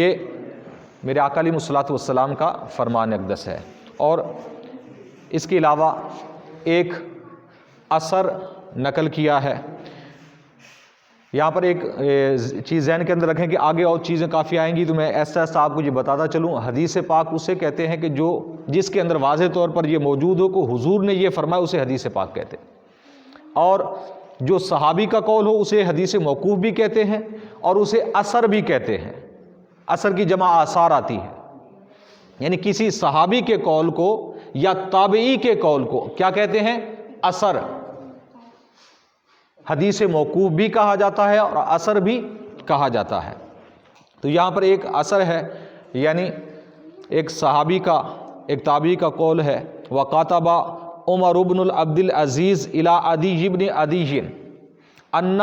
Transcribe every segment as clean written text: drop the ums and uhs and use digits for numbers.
یہ میرے آقا علیہ الصلوۃ والسلام کا فرمان اقدس ہے۔ اور اس کے علاوہ ایک اثر نقل کیا ہے۔ یہاں پر ایک چیز ذہن کے اندر رکھیں کہ آگے اور چیزیں کافی آئیں گی، تو میں ایسا ایسا آپ کو یہ بتاتا چلوں۔ حدیث پاک اسے کہتے ہیں کہ جس کے اندر واضح طور پر یہ موجود ہو کہ حضور نے یہ فرمایا، اسے حدیث پاک کہتے ہیں۔ اور جو صحابی کا قول ہو اسے حدیث موقوف بھی کہتے ہیں، اور اسے اثر بھی کہتے ہیں۔ اثر کی جمع آثار آتی ہے، یعنی کسی صحابی کے قول کو یا تابعی کے قول کو کیا کہتے ہیں؟ اثر۔ حدیث موقوف بھی کہا جاتا ہے اور اثر بھی کہا جاتا ہے۔ تو یہاں پر ایک اثر ہے، یعنی ایک صحابی کا، ایک تابعی کا قول ہے، وَقَاتَبَ عمر بن عبد العزیز الی عدی بن عدی ان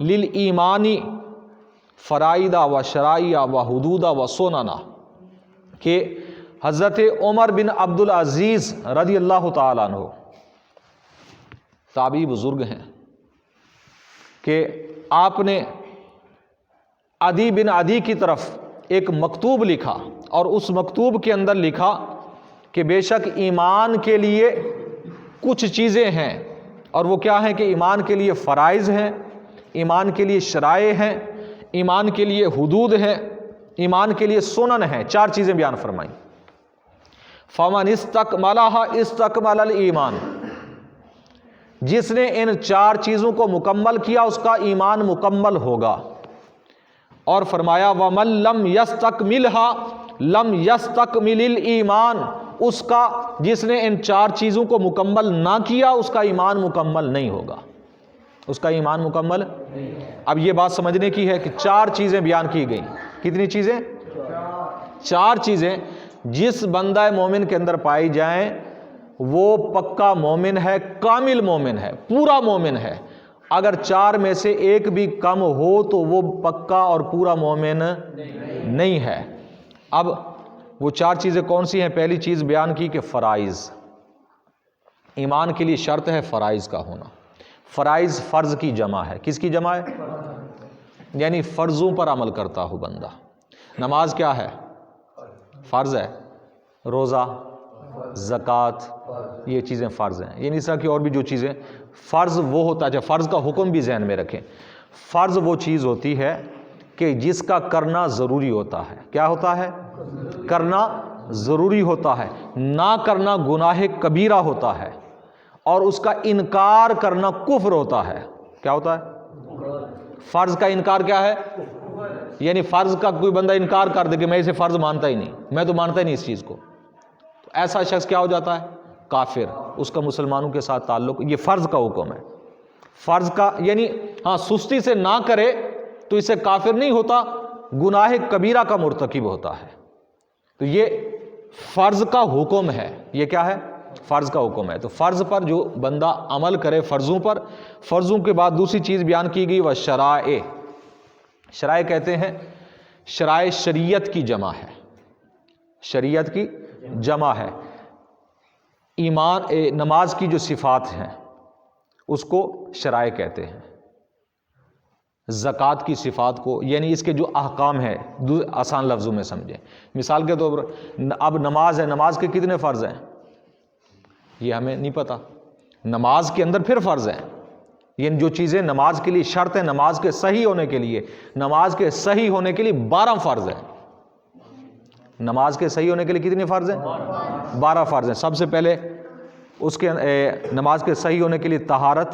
للایمان فرائض و شرائع و حدود و سنن، کہ حضرت عمر بن عبد العزیز رضی اللہ تعالیٰ عنہ تابعی بزرگ ہیں، کہ آپ نے عدی بن عدی کی طرف ایک مکتوب لکھا، اور اس مکتوب کے اندر لکھا کہ بے شک ایمان کے لیے کچھ چیزیں ہیں، اور وہ کیا ہیں کہ ایمان کے لیے فرائض ہیں، ایمان کے لیے شرائع ہیں، ایمان کے لیے حدود ہیں، ایمان کے لیے سنن ہیں۔ 4 چیزیں بیان فرمائیں۔ فَمَنِ اسْتَكْمَلَهَا اسْتَكْمَلَ الْإِيمَانَ، جس نے ان 4 چیزوں کو مکمل کیا اس کا ایمان مکمل ہوگا۔ اور فرمایا وَمَن لَّمْ يَسْتَكْمِلْهَا لَمْ يَسْتَكْمِلِ الْإِيمَانَ، اس کا جس نے ان 4 چیزوں کو مکمل نہ کیا اس کا ایمان مکمل نہیں ہوگا، اس کا ایمان مکمل۔ اب یہ بات سمجھنے کی ہے کہ 4 چیزیں بیان کی گئیں۔ کتنی چیزیں؟ 4 چیزیں جس بندہ مومن کے اندر پائی جائیں وہ پکا مومن ہے، کامل مومن ہے، پورا مومن ہے۔ اگر 4 میں سے ایک بھی کم ہو تو وہ پکا اور پورا مومن نہیں ہے۔ اب وہ 4 چیزیں کون سی ہیں؟ پہلی چیز بیان کی کہ فرائض، ایمان کے لیے شرط ہے فرائض کا ہونا۔ فرائض فرض کی جمع ہے۔ کس کی جمع ہے؟ یعنی فرضوں پر عمل کرتا ہو بندہ۔ نماز کیا ہے؟ فرض ہے۔ روزہ، زکوٰۃ، یہ چیزیں فرض ہیں۔ یعنی اس طرح کی اور بھی جو چیزیں فرض وہ ہوتا ہے، فرض کا حکم بھی ذہن میں رکھیں۔ فرض وہ چیز ہوتی ہے کہ جس کا کرنا ضروری ہوتا ہے۔ کیا ہوتا ہے؟ کرنا ضروری ہوتا ہے، نہ کرنا گناہ کبیرہ ہوتا ہے، اور اس کا انکار کرنا کفر ہوتا ہے۔ کیا ہوتا ہے؟ فرض کا انکار کیا ہے؟ یعنی فرض کا کوئی بندہ انکار کر دے کہ میں اسے فرض مانتا ہی نہیں، میں تو مانتا ہی نہیں اس چیز کو، تو ایسا شخص کیا ہو جاتا ہے؟ کافر۔ اس کا مسلمانوں کے ساتھ تعلق، یہ فرض کا حکم ہے۔ فرض کا یعنی ہاں سستی سے نہ کرے تو اسے کافر نہیں ہوتا، گناہ کبیرہ کا مرتکب ہوتا ہے۔ تو یہ فرض کا حکم ہے۔ یہ کیا ہے؟ فرض کا حکم ہے۔ تو فرض پر جو بندہ عمل کرے، فرضوں پر، فرضوں کے بعد دوسری چیز بیان کی گئی وہ شرائع۔ شرائع کہتے ہیں، شرائع شریعت کی جمع ہے، شریعت کی جمع ہے۔ ایمان نماز کی جو صفات ہیں اس کو شرائع کہتے ہیں۔ زکوٰۃ کی صفات کو، یعنی اس کے جو احکام ہیں، آسان لفظوں میں سمجھیں۔ مثال کے طور پر اب نماز ہے، نماز کے کتنے فرض ہیں یہ ہمیں نہیں پتہ۔ نماز کے اندر پھر فرض ہیں، یعنی جو چیزیں نماز کے لیے شرط ہیں، نماز کے صحیح ہونے کے لیے، نماز کے صحیح ہونے کے لیے 12 فرض ہیں۔ نماز کے صحیح ہونے کے لیے کتنے فرض ہیں؟ 12 فرض ہیں۔ سب سے پہلے اس کے نماز کے صحیح ہونے کے لیے طہارت،